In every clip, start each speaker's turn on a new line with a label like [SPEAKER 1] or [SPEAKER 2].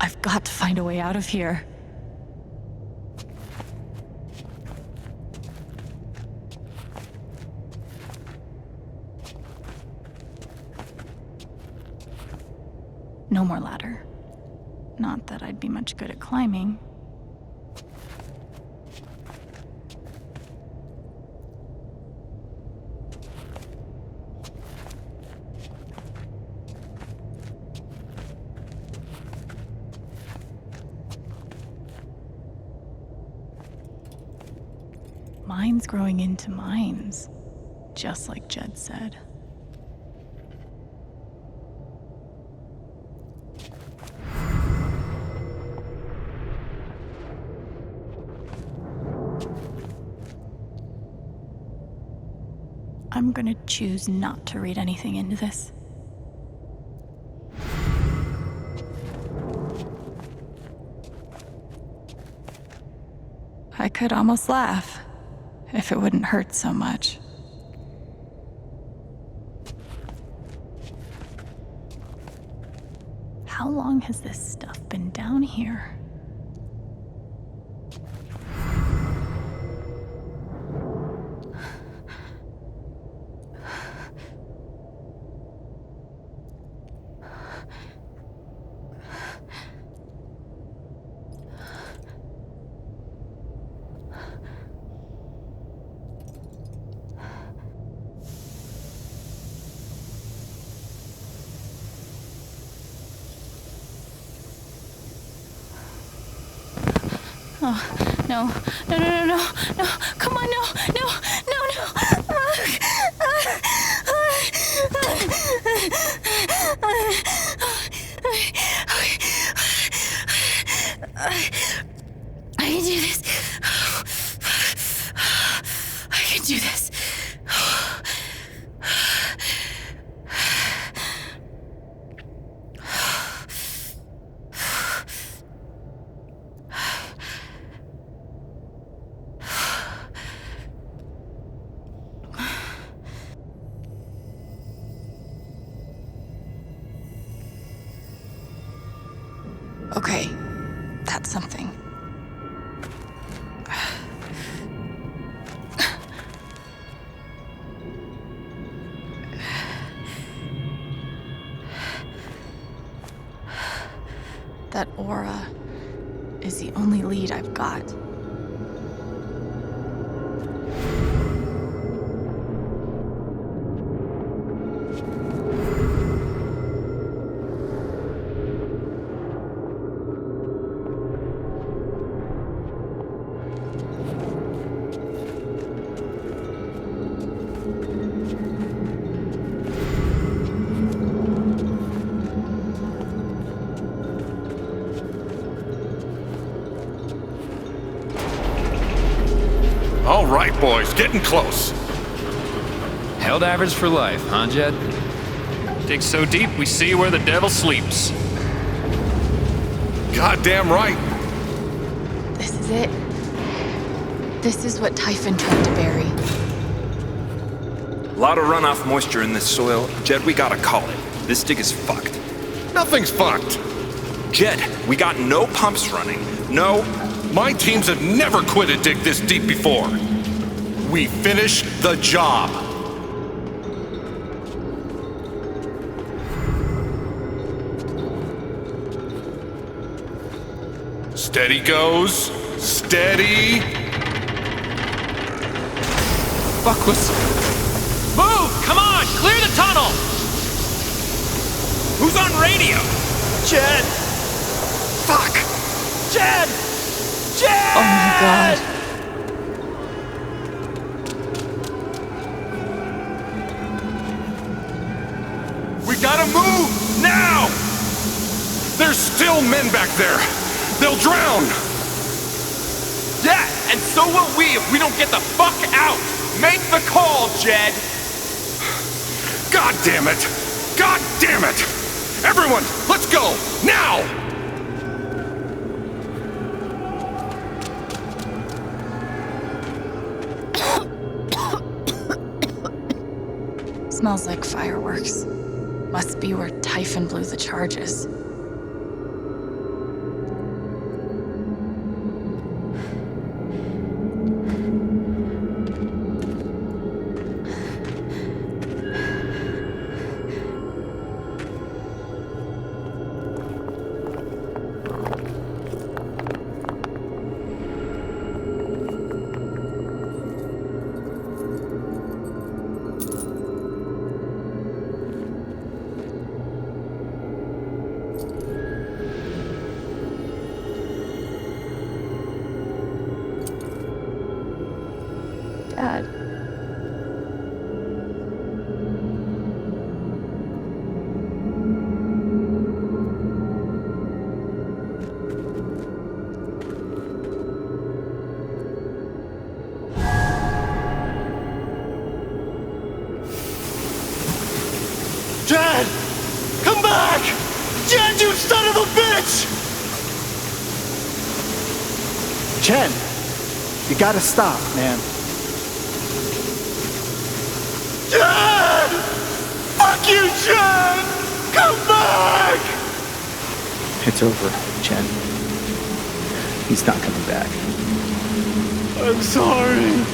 [SPEAKER 1] I've got to find a way out of here. No more ladder. Not that I'd be much good at climbing. Mines growing into mines, just like Jed said. I'm gonna choose not to read anything into this. I could almost laugh, if it wouldn't hurt so much. How long has this stuff been down here? Oh, no, no, no, no, no, no, come on, no, no, no, no. I can do this. I can do this. Okay, that's something. That aura is the only lead I've got.
[SPEAKER 2] All right, boys, getting close.
[SPEAKER 3] Helldivers for life, huh, Jed?
[SPEAKER 4] Dig so deep, we see where the devil sleeps.
[SPEAKER 2] Goddamn right.
[SPEAKER 1] This is it. This is what Typhon tried to bury.
[SPEAKER 5] A lot of runoff moisture in this soil. Jed, we gotta call it. This dig is fucked.
[SPEAKER 2] Nothing's fucked.
[SPEAKER 5] Jed, we got no pumps running. No.
[SPEAKER 2] My teams have never quit a dig this deep before. We finish the job. Steady goes. Steady.
[SPEAKER 4] Fuck was... Move! Come on! Clear the tunnel! Who's on radio?
[SPEAKER 5] Jed! Fuck! Jed! Jed!
[SPEAKER 1] Oh my god.
[SPEAKER 2] We gotta move! Now! There's still men back there! They'll drown!
[SPEAKER 5] Yeah, and so will we if we don't get the fuck out! Make the call, Jed!
[SPEAKER 2] God damn it! God damn it! Everyone, let's go! Now!
[SPEAKER 1] Smells like fireworks. Must be where Typhon blew the charges. Dad.
[SPEAKER 6] Jed! Come back! Jed, you son of a bitch! Jen, you gotta stop, man. Jed! Fuck you, Jed! Come back!
[SPEAKER 7] It's over, Jen. He's not coming back.
[SPEAKER 6] I'm sorry.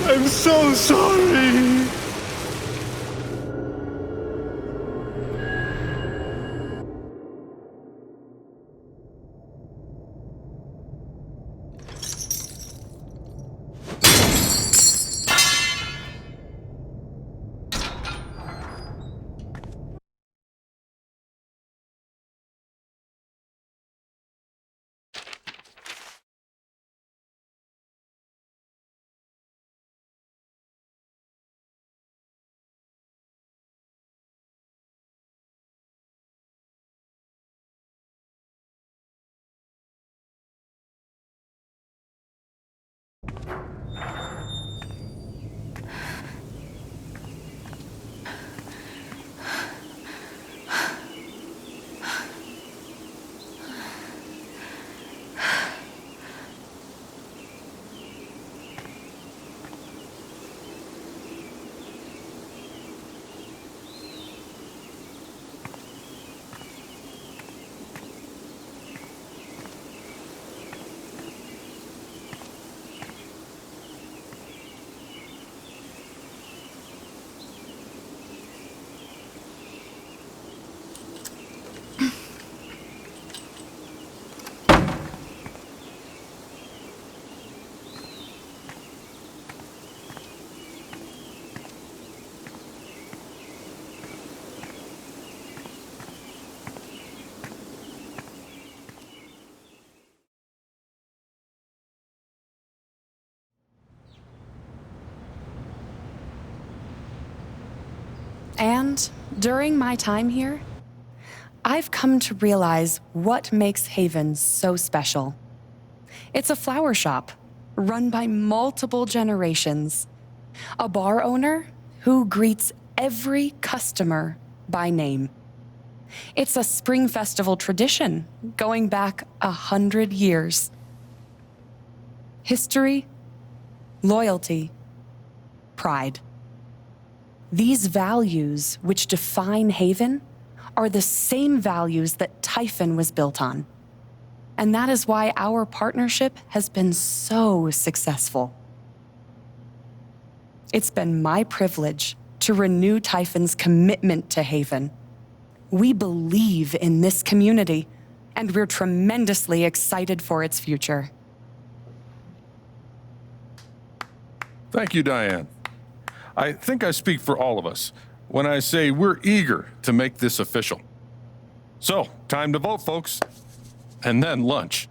[SPEAKER 6] I'm so sorry.
[SPEAKER 8] And during my time here, I've come to realize what makes Haven so special. It's a flower shop run by multiple generations, a bar owner who greets every customer by name. It's a spring festival tradition going back 100 years. History, loyalty, pride. These values which define Haven are the same values that Typhon was built on. And that is why our partnership has been so successful. It's been my privilege to renew Typhon's commitment to Haven. We believe in this community, and we're tremendously excited for its future.
[SPEAKER 2] Thank you, Diane. I think I speak for all of us when I say we're eager to make this official. So, time to vote, folks. And then lunch.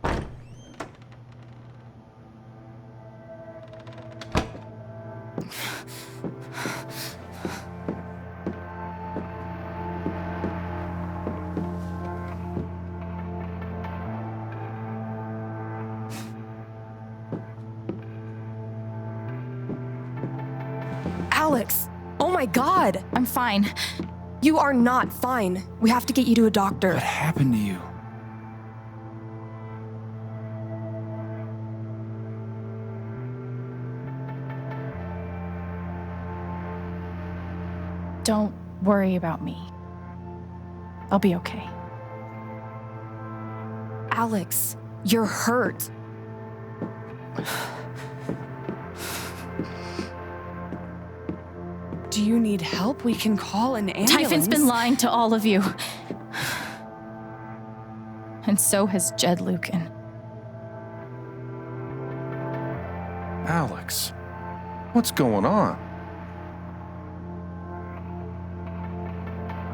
[SPEAKER 9] Alex! Oh my god!
[SPEAKER 1] I'm fine.
[SPEAKER 9] You are not fine. We have to get you to a doctor.
[SPEAKER 3] What happened to you?
[SPEAKER 1] Don't worry about me. I'll be okay.
[SPEAKER 9] Alex, you're hurt.
[SPEAKER 8] Do you need help? We can call an ambulance.
[SPEAKER 1] Typhon's been lying to all of you. And so has Jed Lucan.
[SPEAKER 2] Alex, what's going on?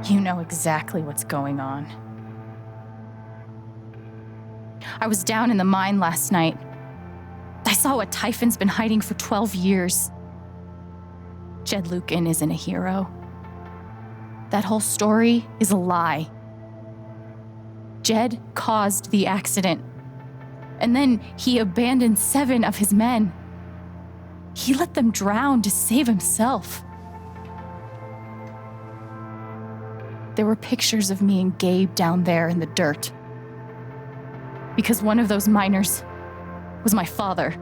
[SPEAKER 1] You know exactly what's going on. I was down in the mine last night. I saw what Typhon's been hiding for 12 years. Jed Lucan isn't a hero. That whole story is a lie. Jed caused the accident. And then he abandoned 7 of his men. He let them drown to save himself. There were pictures of me and Gabe down there in the dirt. Because one of those miners was my father.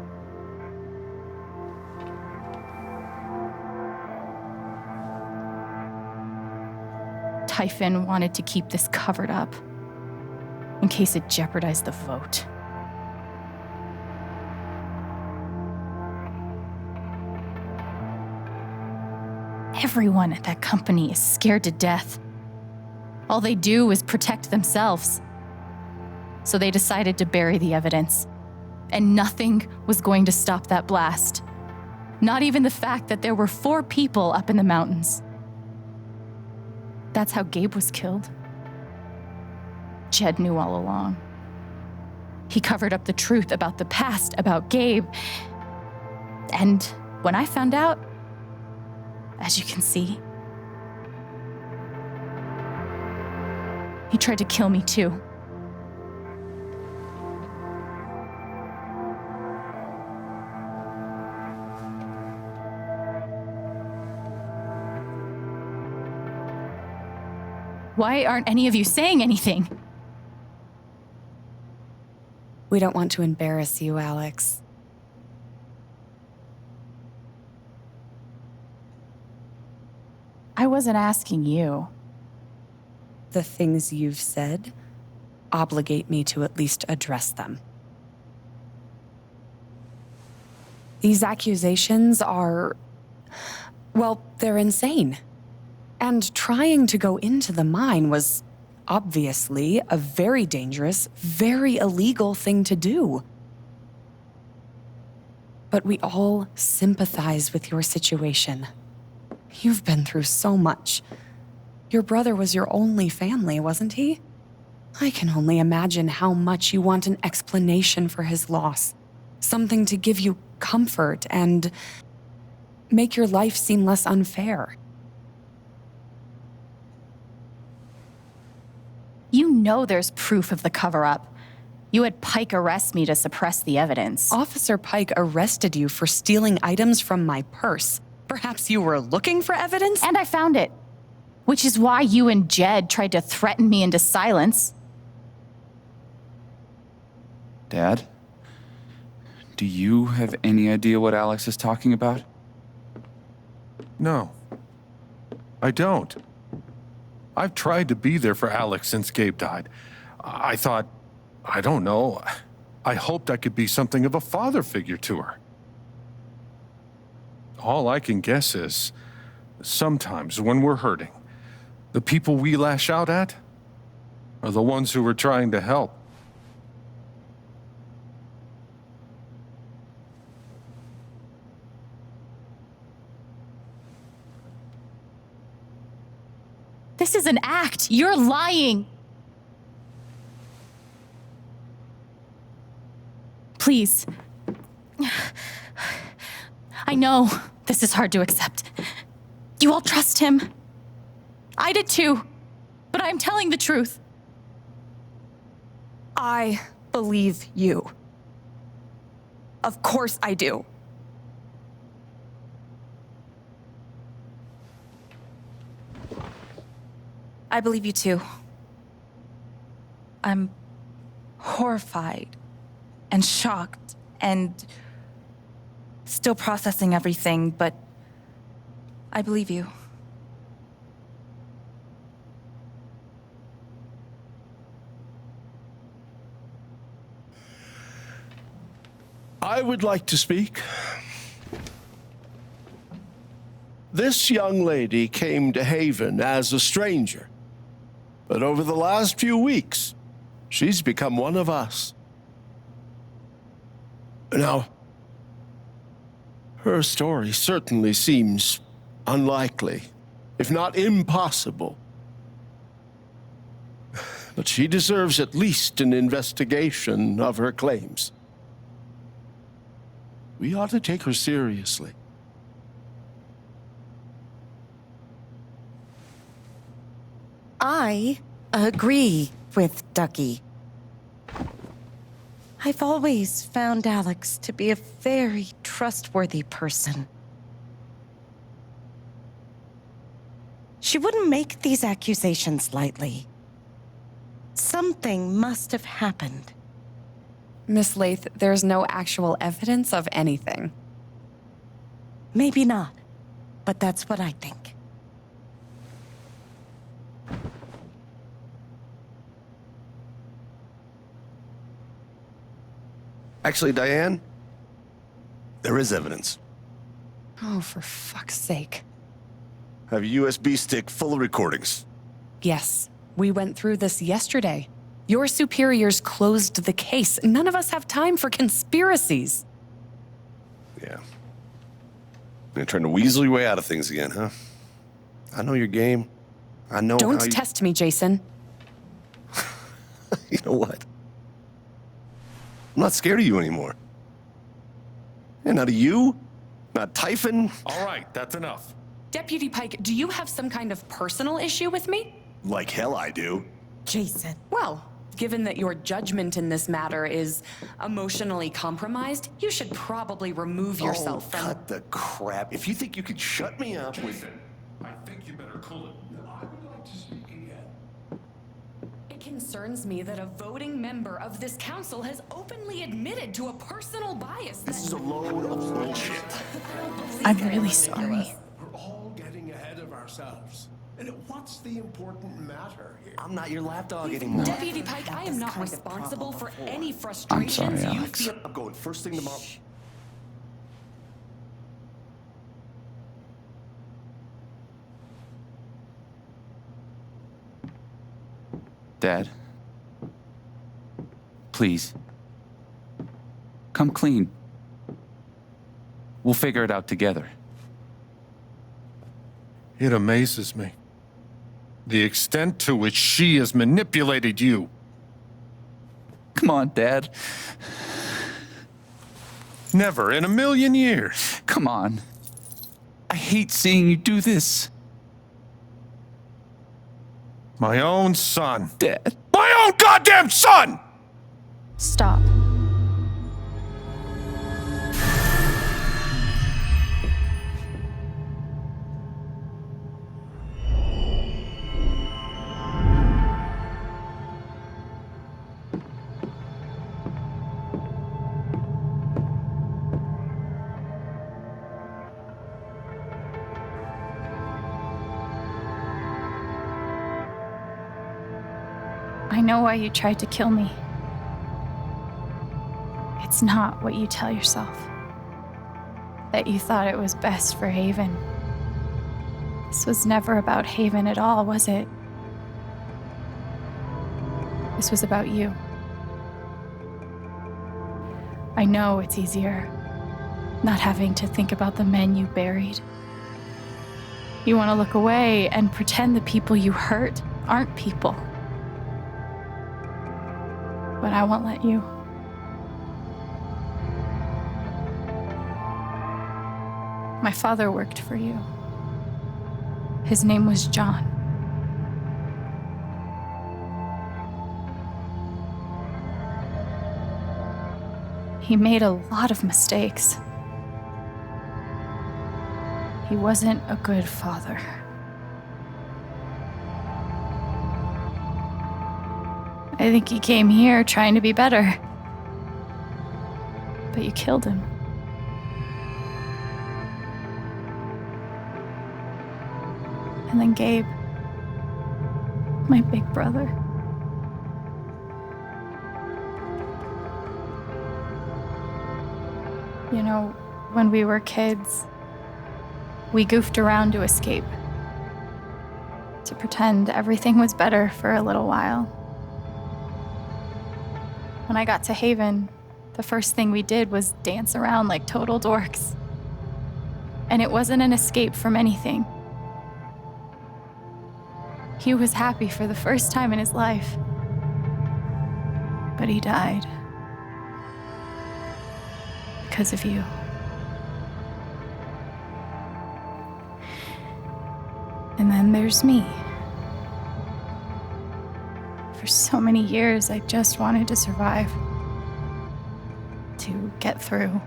[SPEAKER 1] Typhon wanted to keep this covered up in case it jeopardized the vote. Everyone at that company is scared to death. All they do is protect themselves. So they decided to bury the evidence. And nothing was going to stop that blast. Not even the fact that there were 4 people up in the mountains. That's how Gabe was killed. Jed knew all along. He covered up the truth about the past, about Gabe. And when I found out, as you can see, he tried to kill me too. Why aren't any of you saying anything?
[SPEAKER 8] We don't want to embarrass you, Alex.
[SPEAKER 1] I wasn't asking you.
[SPEAKER 8] The things you've said obligate me to at least address them. These accusations are, well, they're insane. And trying to go into the mine was obviously a very dangerous, very illegal thing to do. But we all sympathize with your situation. You've been through so much. Your brother was your only family, wasn't he? I can only imagine how much you want an explanation for his loss. Something to give you comfort and make your life seem less unfair.
[SPEAKER 1] You know there's proof of the cover-up. You had Pike arrest me to suppress the evidence.
[SPEAKER 8] Officer Pike arrested you for stealing items from my purse. Perhaps you were looking for evidence?
[SPEAKER 1] And I found it. Which is why you and Jed tried to threaten me into silence.
[SPEAKER 10] Dad? Do you have any idea what Alex is talking about?
[SPEAKER 2] No, I don't. I've tried to be there for Alex since Gabe died. I thought, I don't know, I hoped I could be something of a father figure to her. All I can guess is, sometimes when we're hurting, the people we lash out at are the ones who were trying to help.
[SPEAKER 1] This is an act. You're lying. Please. I know this is hard to accept. You all trust him. I did too. But I'm telling the truth.
[SPEAKER 9] I believe you. Of course I do.
[SPEAKER 11] I believe you too. I'm horrified and shocked and still processing everything, but I believe you.
[SPEAKER 6] I would like to speak. This young lady came to Haven as a stranger, but over the last few weeks, she's become one of us. Now, her story certainly seems unlikely, if not impossible. But she deserves at least an investigation of her claims. We ought to take her seriously.
[SPEAKER 12] I agree with Ducky. I've always found Alex to be a very trustworthy person. She wouldn't make these accusations lightly. Something must have happened.
[SPEAKER 8] Miss Lath, there's no actual evidence of anything.
[SPEAKER 12] Maybe not, but that's what I think.
[SPEAKER 13] Actually, Diane, there is evidence.
[SPEAKER 8] Oh, for fuck's sake.
[SPEAKER 13] I have a USB stick full of recordings.
[SPEAKER 8] Yes, we went through this yesterday. Your superiors closed the case. None of us have time for conspiracies.
[SPEAKER 13] Yeah. You're trying to weasel your way out of things again, huh? I know your game. I know
[SPEAKER 8] Don't
[SPEAKER 13] how you...
[SPEAKER 8] test me, Jason.
[SPEAKER 13] You know what? I'm not scared of you anymore. And not of you, not Typhon.
[SPEAKER 2] All right, that's enough.
[SPEAKER 8] Deputy Pike, do you have some kind of personal issue with me?
[SPEAKER 13] Like hell I do.
[SPEAKER 12] Jason.
[SPEAKER 8] Well, given that your judgment in this matter is emotionally compromised, you should probably remove yourself from...
[SPEAKER 13] cut the crap. If you think you could shut me up with...
[SPEAKER 2] I think you better cool it. I would like to speak again.
[SPEAKER 8] It concerns me that a voting member of this council has openly admitted to a personal bias that...
[SPEAKER 13] This is a load of bullshit.
[SPEAKER 1] I'm really sorry.
[SPEAKER 6] We're all getting ahead of ourselves. And what's the important matter here?
[SPEAKER 13] I'm not your lapdog anymore.
[SPEAKER 8] Deputy Pike, I am not responsible for any frustrations you
[SPEAKER 7] Alex.
[SPEAKER 8] feel...
[SPEAKER 13] I'm going first thing tomorrow.
[SPEAKER 10] Dad. Please. Come clean. We'll figure it out together.
[SPEAKER 2] It amazes me. The extent to which she has manipulated you.
[SPEAKER 10] Come on, Dad.
[SPEAKER 2] Never in a million years.
[SPEAKER 10] Come on. I hate seeing you do this.
[SPEAKER 2] My own son.
[SPEAKER 10] Dad.
[SPEAKER 2] My own goddamn son!
[SPEAKER 1] Stop. I know why you tried to kill me. It's not what you tell yourself. That you thought it was best for Haven. This was never about Haven at all, was it? This was about you. I know it's easier not having to think about the men you buried. You want to look away and pretend the people you hurt aren't people. But I won't let you. My father worked for you. His name was John. He made a lot of mistakes. He wasn't a good father. I think he came here trying to be better. But you killed him. And then Gabe, my big brother. You know, when we were kids, we goofed around to escape, to pretend everything was better for a little while. When I got to Haven, the first thing we did was dance around like total dorks. And it wasn't an escape from anything. He was happy for the first time in his life. But he died. Because of you. And then there's me. For so many years, I just wanted to survive. To get through.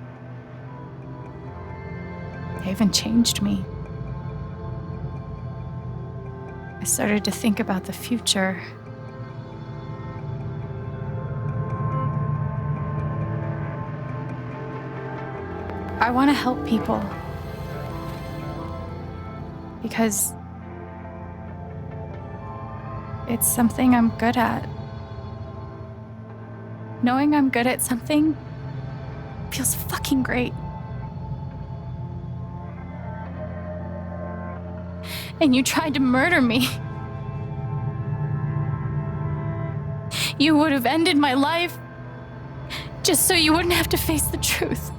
[SPEAKER 1] Haven changed me. I started to think about the future. I want to help people. Because it's something I'm good at. Knowing I'm good at something feels fucking great. And you tried to murder me. You would have ended my life just so you wouldn't have to face the truth.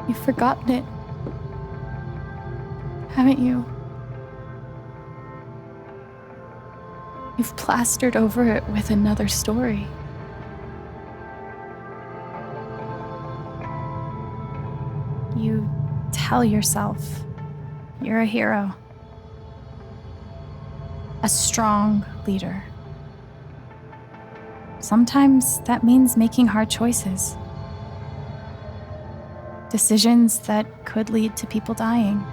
[SPEAKER 1] You've forgotten it, haven't you? You've plastered over it with another story. You tell yourself you're a hero, a strong leader. Sometimes that means making hard choices. Decisions that could lead to people dying.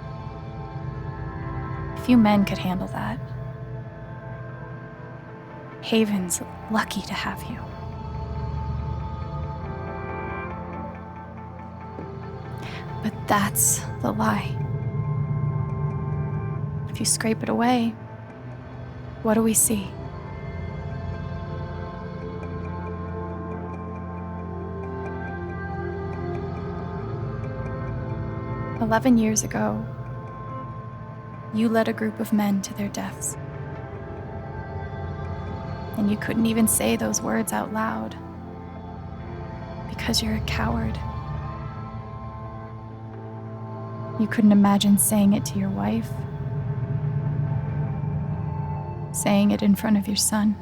[SPEAKER 1] Few men could handle that. Haven's lucky to have you. But that's the lie. If you scrape it away, what do we see? "11 years ago, you led a group of men to their deaths. And you couldn't even say those words out loud because you're a coward. You couldn't imagine saying it to your wife, saying it in front of your son.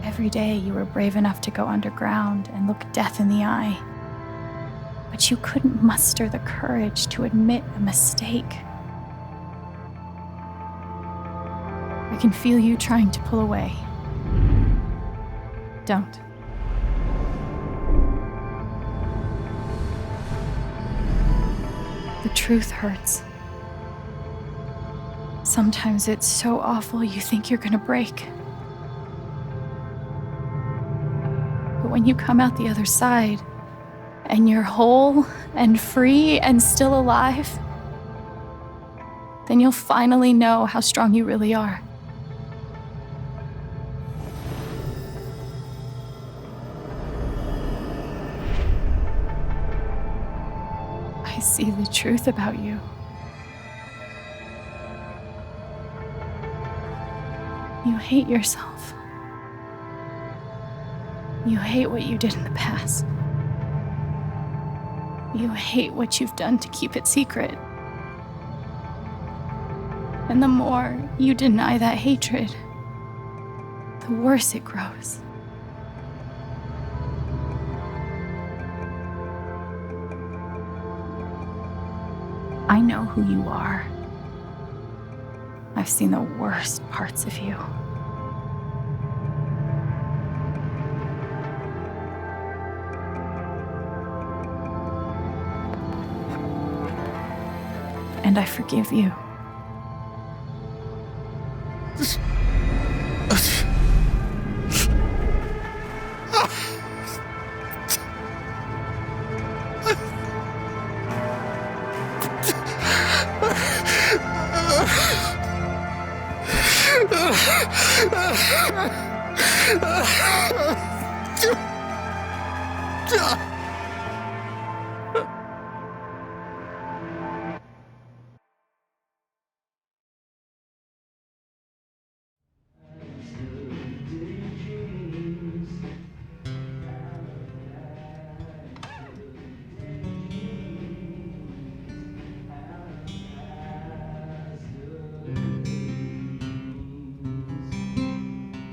[SPEAKER 1] Every day you were brave enough to go underground and look death in the eye. But you couldn't muster the courage to admit a mistake. I can feel you trying to pull away. Don't. The truth hurts. Sometimes it's so awful you think you're gonna break. But when you come out the other side, and you're whole and free and still alive, then you'll finally know how strong you really are. see the truth about you. You hate yourself. You hate what you did in the past. You hate what you've done to keep it secret. And the more you deny that hatred, the worse it grows. I know who you are. I've seen the worst parts of you. And I forgive you.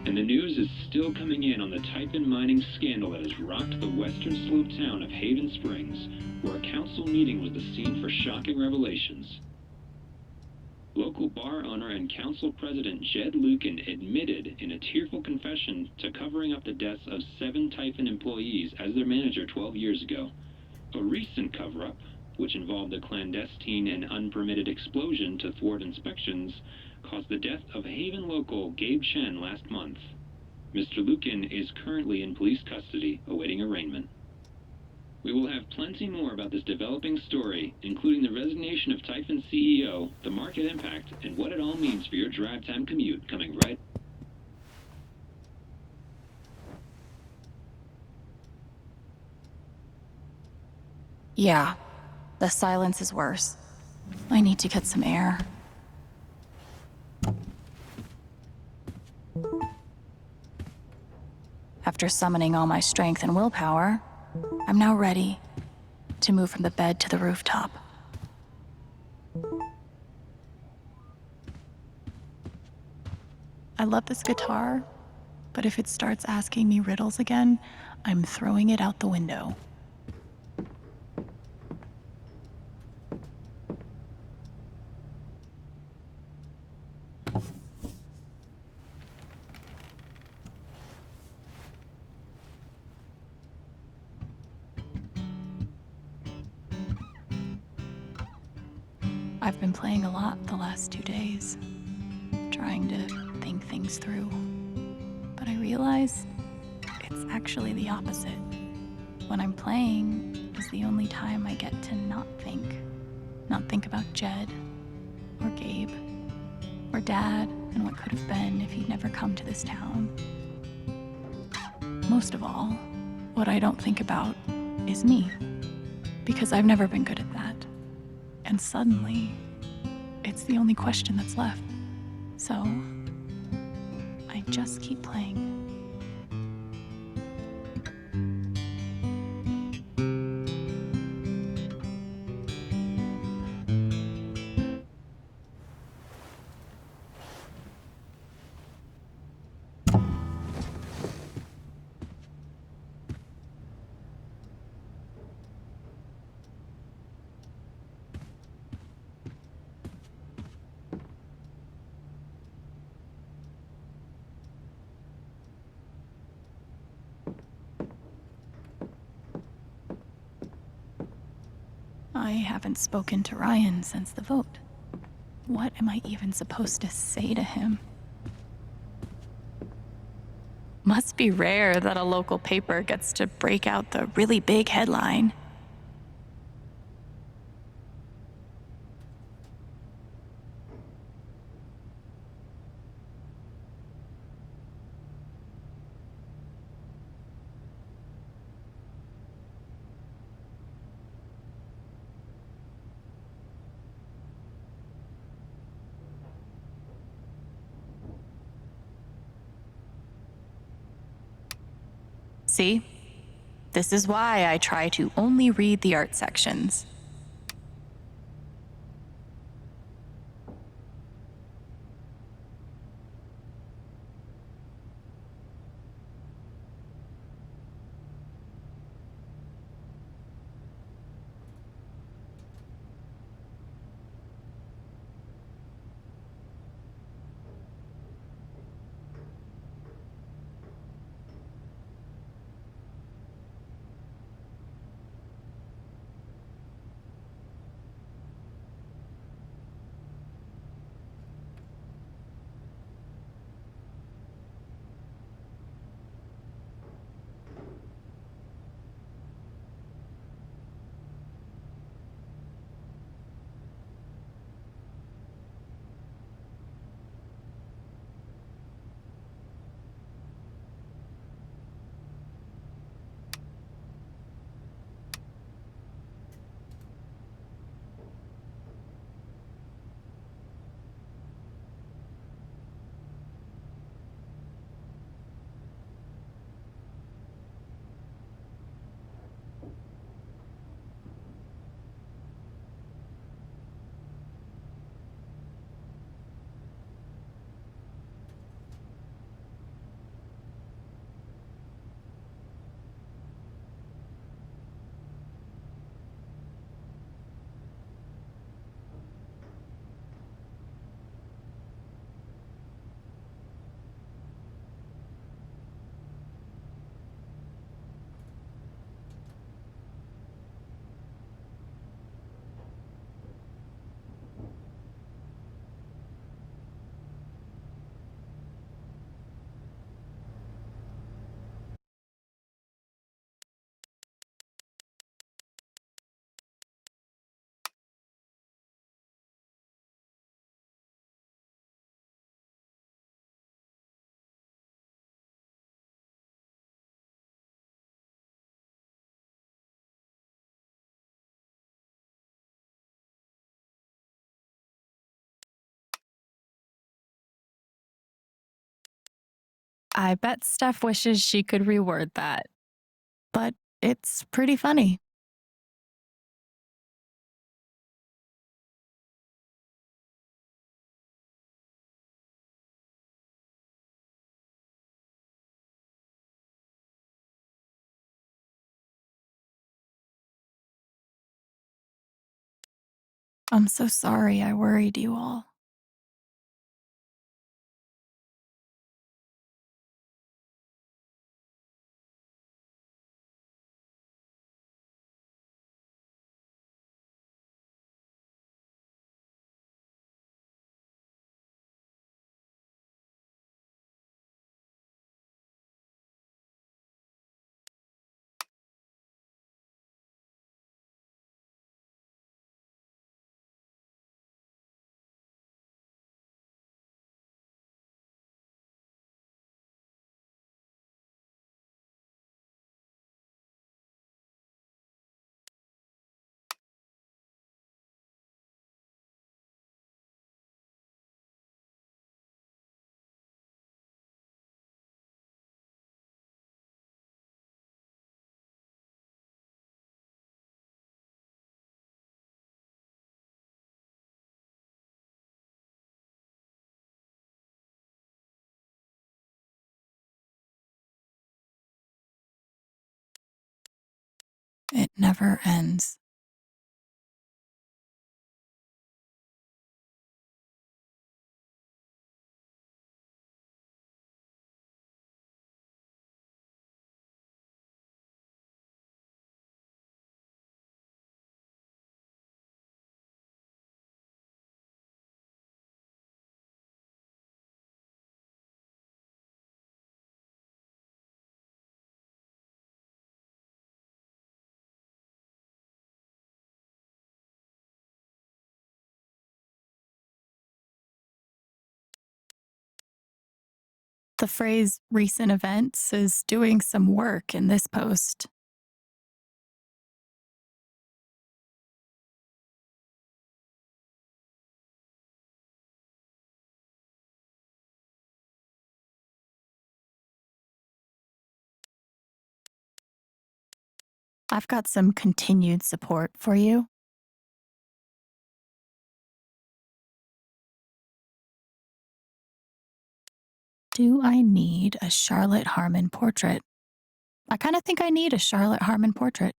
[SPEAKER 14] And the news is still coming in on the Typhon mining scandal that has rocked the western slope town of Haven Springs, where a council meeting was the scene for shocking revelations. Local bar owner and council president Jed Lucan admitted in a tearful confession to covering up the deaths of 7 Typhon employees as their manager 12 years ago. A recent cover-up, which involved a clandestine and unpermitted explosion to thwart inspections, caused the death of Haven local Gabe Chen last month. Mr. Lucan is currently in police custody, awaiting arraignment. We will have plenty more about this developing story, including the resignation of Typhon CEO, the market impact, and what it all means for your drive time commute, coming right.
[SPEAKER 1] Yeah, the silence is worse. I need to get some air. After summoning all my strength and willpower, I'm now ready to move from the bed to the rooftop. I love this guitar, but if it starts asking me riddles again, I'm throwing it out the window. I've been playing a lot the last 2 days, trying to think things through. But I realize it's actually the opposite. When I'm playing is the only time I get to not think about Jed, or Gabe, or Dad, and what could have been if he'd never come to this town. Most of all, what I don't think about is me, because I've never been good at that. And suddenly, it's the only question that's left. So, I just keep playing. I haven't spoken to Ryan since the vote. What am I even supposed to say to him? Must be rare that a local paper gets to break out the really big headline. See? This is why I try to only read the art sections. I bet Steph wishes she could reword that. But it's pretty funny. I'm so sorry I worried you all. It never ends. The phrase recent events is doing some work in this post. I've got some continued support for you. Do I need a Charlotte Harmon portrait? I kind of think I need a Charlotte Harmon portrait.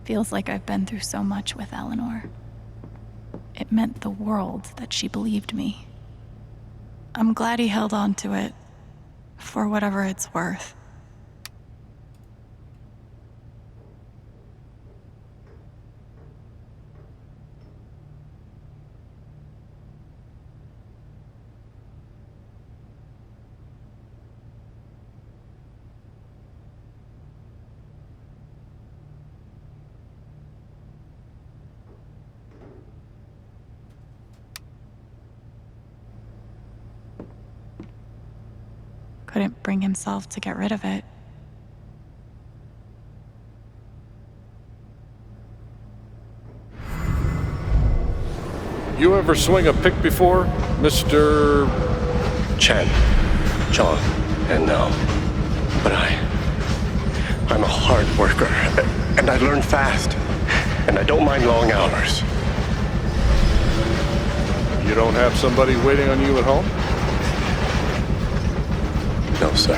[SPEAKER 1] Feels like I've been through so much with Eleanor. It meant the world that she believed me. I'm glad he held on to it, for whatever it's worth. Couldn't bring himself to get rid of it.
[SPEAKER 2] You ever swing a pick before, Mr.
[SPEAKER 15] Chen, John, and now. But I'm a hard worker, and I learn fast, and I don't mind long hours.
[SPEAKER 2] You don't have somebody waiting on you at home?
[SPEAKER 15] No, sir.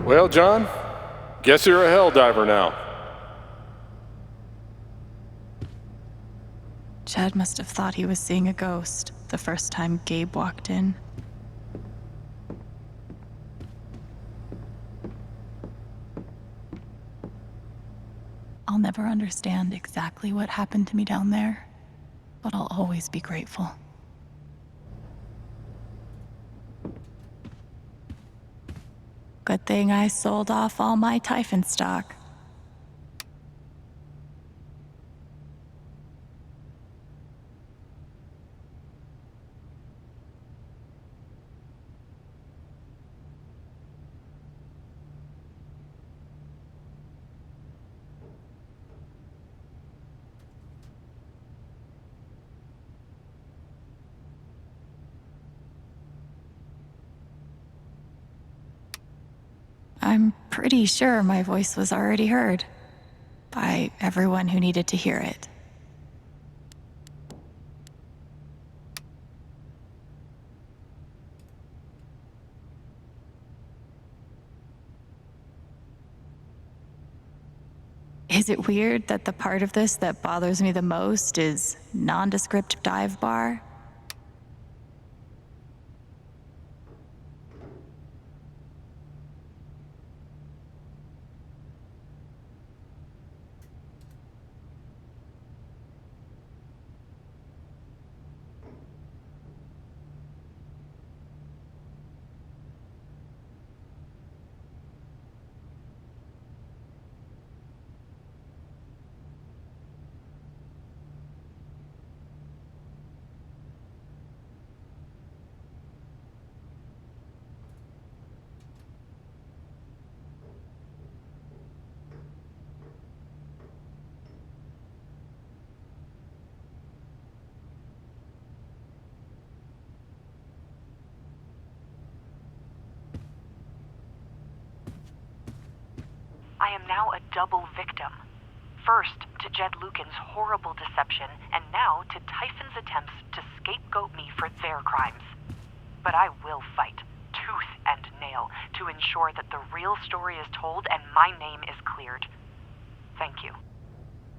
[SPEAKER 2] Well, John, guess you're a helldiver now.
[SPEAKER 1] Chad must have thought he was seeing a ghost the first time Gabe walked in. I'll never understand exactly what happened to me down there, but I'll always be grateful. Good thing I sold off all my Typhon stock. I'm pretty sure my voice was already heard by everyone who needed to hear it. Is it weird that the part of this that bothers me the most is nondescript dive bar?
[SPEAKER 16] I am now a double victim. First to Jed Lucan's horrible deception, and now to Typhon's attempts to scapegoat me for their crimes. But I will fight, tooth and nail, to ensure that the real story is told and my name is cleared. Thank you.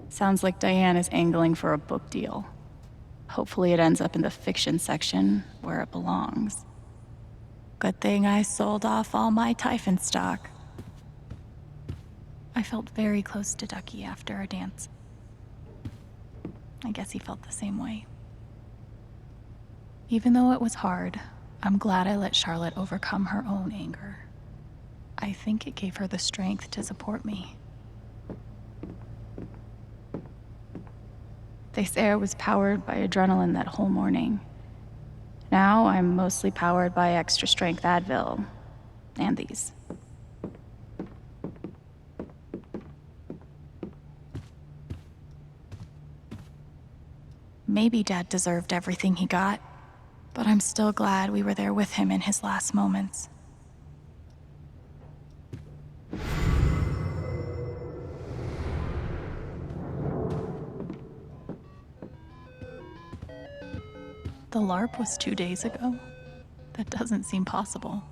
[SPEAKER 1] Sounds like Diane is angling for a book deal. Hopefully it ends up in the fiction section, where it belongs. Good thing I sold off all my Typhon stock. I felt very close to Ducky after our dance. I guess he felt the same way. Even though it was hard, I'm glad I let Charlotte overcome her own anger. I think it gave her the strength to support me. They say I was powered by adrenaline that whole morning. Now I'm mostly powered by extra strength Advil and these. Maybe Dad deserved everything he got, but I'm still glad we were there with him in his last moments. The LARP was 2 days ago? That doesn't seem possible.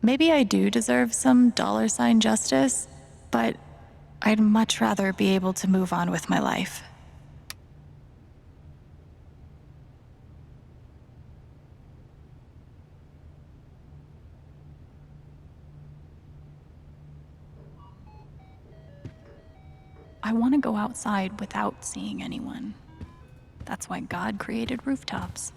[SPEAKER 1] Maybe I do deserve some $ justice, but I'd much rather be able to move on with my life. I want to go outside without seeing anyone. That's why God created rooftops.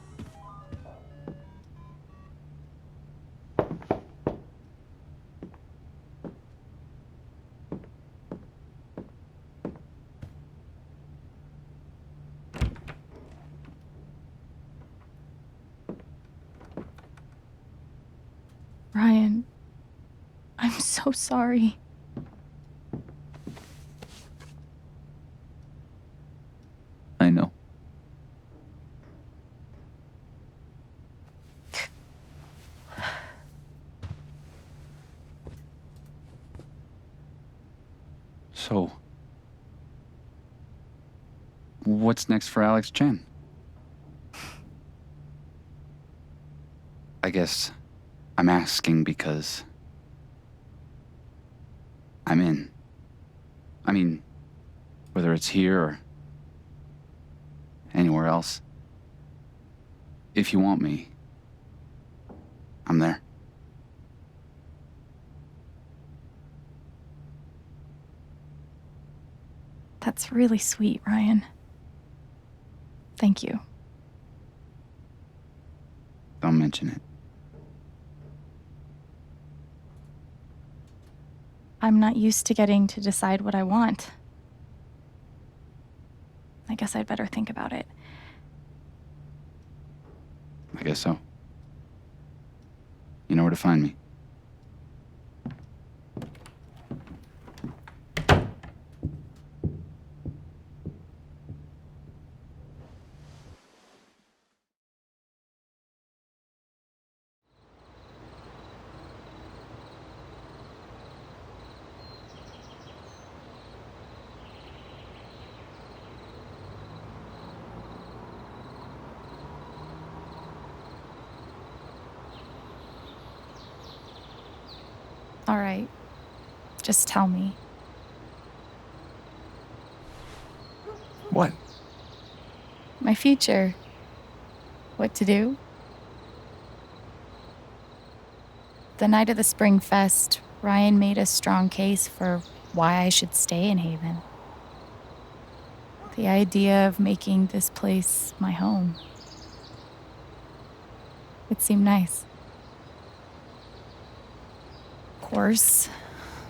[SPEAKER 1] Ryan, I'm so sorry.
[SPEAKER 10] I know. So, what's next for Alex Chen? I guess I'm asking because I'm in. I mean, whether it's here or anywhere else. If you want me, I'm there.
[SPEAKER 1] That's really sweet, Ryan. Thank you.
[SPEAKER 10] Don't mention it.
[SPEAKER 1] I'm not used to getting to decide what I want. I guess I'd better think about it.
[SPEAKER 10] I guess so. You know where to find me.
[SPEAKER 1] All right. Just tell me.
[SPEAKER 7] What?
[SPEAKER 1] My future. What to do? The night of the Spring Fest, Ryan made a strong case for why I should stay in Haven. The idea of making this place my home. It seemed nice. Of course,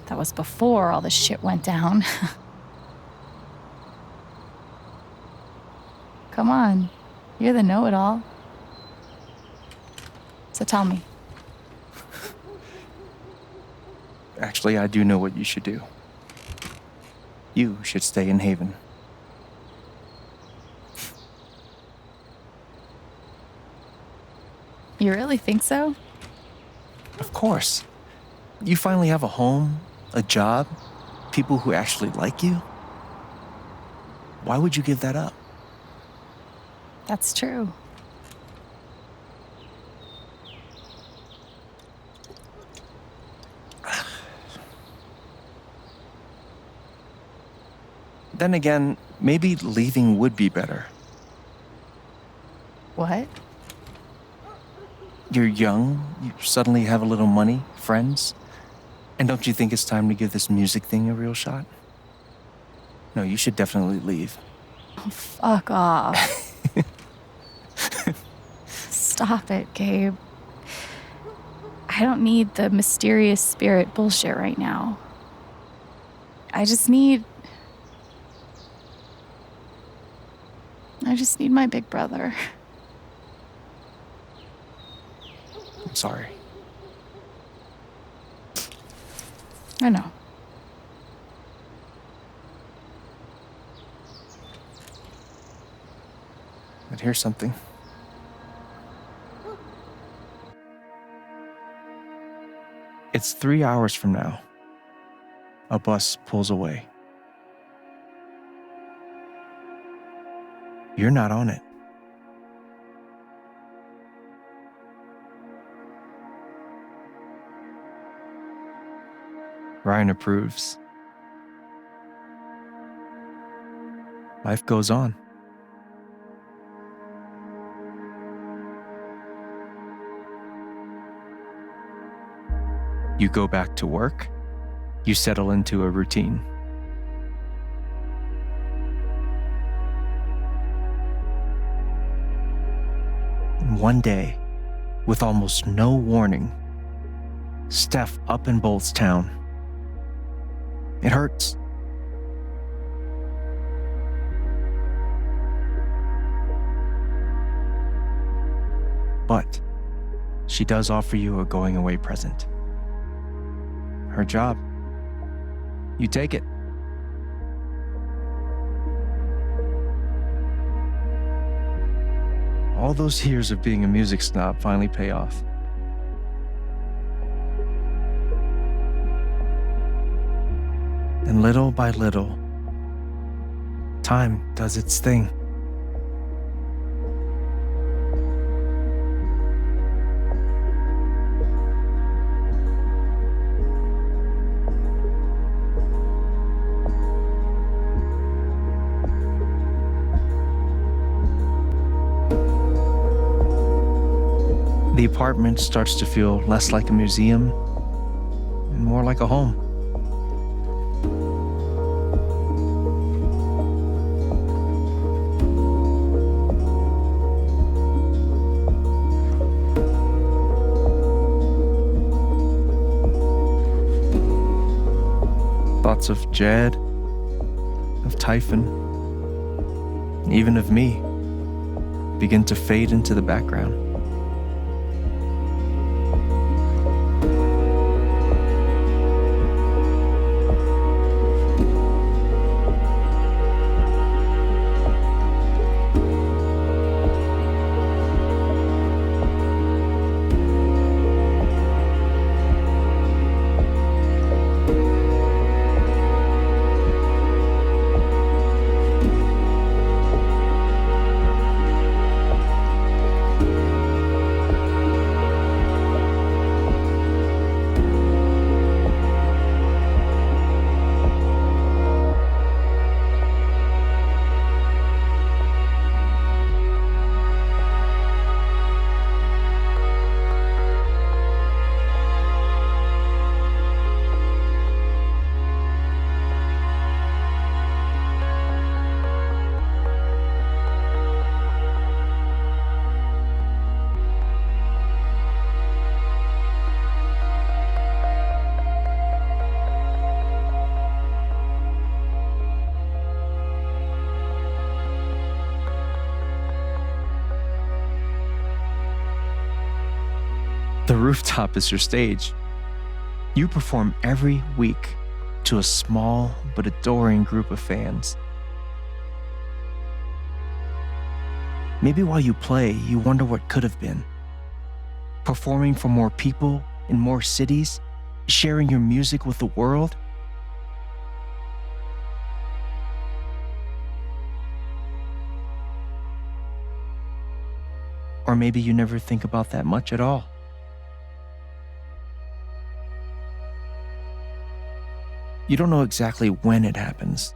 [SPEAKER 1] that was before all the shit went down. Come on, you're the know-it-all. So tell me.
[SPEAKER 7] Actually, I do know what you should do. You should stay in Haven.
[SPEAKER 1] You really think so?
[SPEAKER 7] Of course. You finally have a home, a job, people who actually like you. Why would you give that up?
[SPEAKER 1] That's true.
[SPEAKER 7] Then again, maybe leaving would be better.
[SPEAKER 1] What?
[SPEAKER 7] You're young, you suddenly have a little money, friends. And don't you think it's time to give this music thing a real shot? No, you should definitely leave.
[SPEAKER 1] Oh, fuck off. Stop it, Gabe. I don't need the mysterious spirit bullshit right now. I just need my big brother.
[SPEAKER 7] I'm sorry.
[SPEAKER 1] I know.
[SPEAKER 7] But here's something. It's 3 hours from now. A bus pulls away. You're not on it. Ryan approves. Life goes on. You go back to work. You settle into a routine. And one day, with almost no warning, Steph up and bolts town. It hurts. But she does offer you a going away present. Her job. You take it. All those years of being a music snob finally pay off. And little by little, time does its thing. The apartment starts to feel less like a museum and more like a home. Thoughts of Jed, of Typhon, and even of me begin to fade into the background. The rooftop is your stage. You perform every week to a small but adoring group of fans. Maybe while you play, you wonder what could have been. Performing for more people in more cities, sharing your music with the world. Or maybe you never think about that much at all. You don't know exactly when it happens,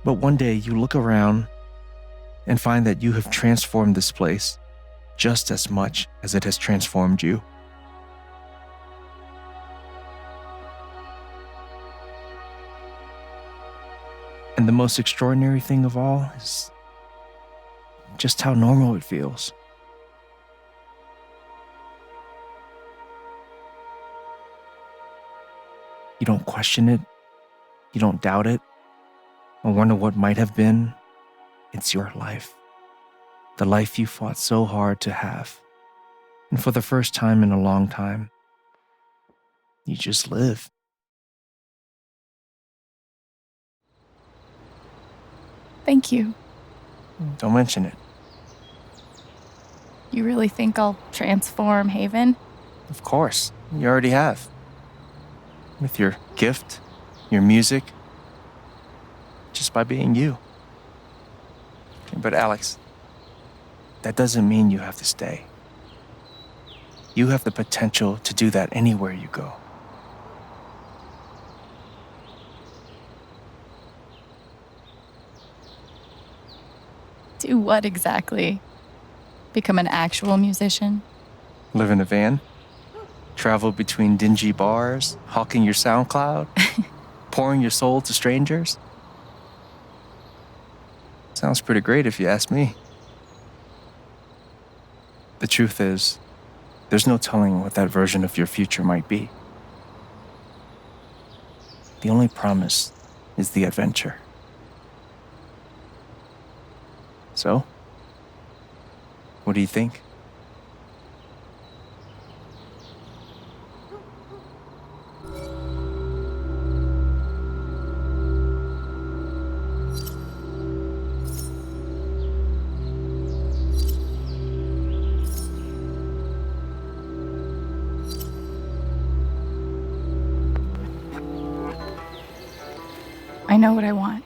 [SPEAKER 7] but one day you look around and find that you have transformed this place just as much as it has transformed you. And the most extraordinary thing of all is just how normal it feels. You don't question it, you don't doubt it, or wonder what might have been. It's your life. The life you fought so hard to have. And for the first time in a long time, you just live.
[SPEAKER 1] Thank you.
[SPEAKER 7] Don't mention it.
[SPEAKER 1] You really think I'll transform Haven?
[SPEAKER 7] Of course, you already have. With your gift, your music, just by being you. But Alex, that doesn't mean you have to stay. You have the potential to do that anywhere you go.
[SPEAKER 1] Do what exactly? Become an actual musician?
[SPEAKER 7] Live in a van? Travel between dingy bars, hawking your SoundCloud? Pouring your soul to strangers? Sounds pretty great if you ask me. The truth is, there's no telling what that version of your future might be. The only promise is the adventure. So, what do you think?
[SPEAKER 1] I know what I want.